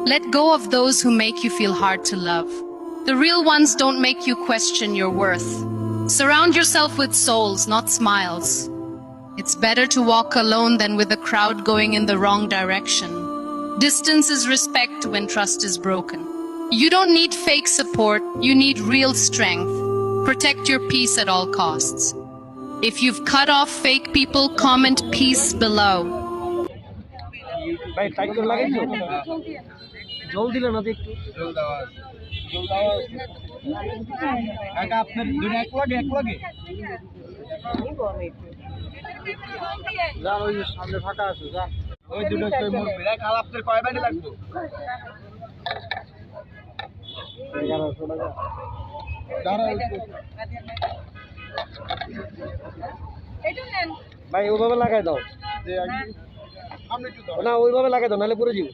Let go of those who make you feel hard to love. The real ones don't make you question your worth. Surround yourself with souls, not smiles. It's better to walk alone than with a crowd going in the wrong direction. Distance is respect when trust is broken. You don't need fake support, you need real strength. Protect your peace at all costs. If you've cut off fake people, comment peace below. ভাই tight করে লাগাইছো জল দিলে না একটু জল দাও কাকা আপনার দুটো এক লাগে যা ওই সামনে ফাঁকা আছে যা ওই দুটো কই মোর বিরা কাল আপনার কয় বানি লাগবে 1100 টাকা দাঁড়া এটা নেন ভাই ওভাবে লাগাই দাও যে আগে সামনে একটু দাও না ওইভাবে লাগাই দাও নালে পড়ে যাবে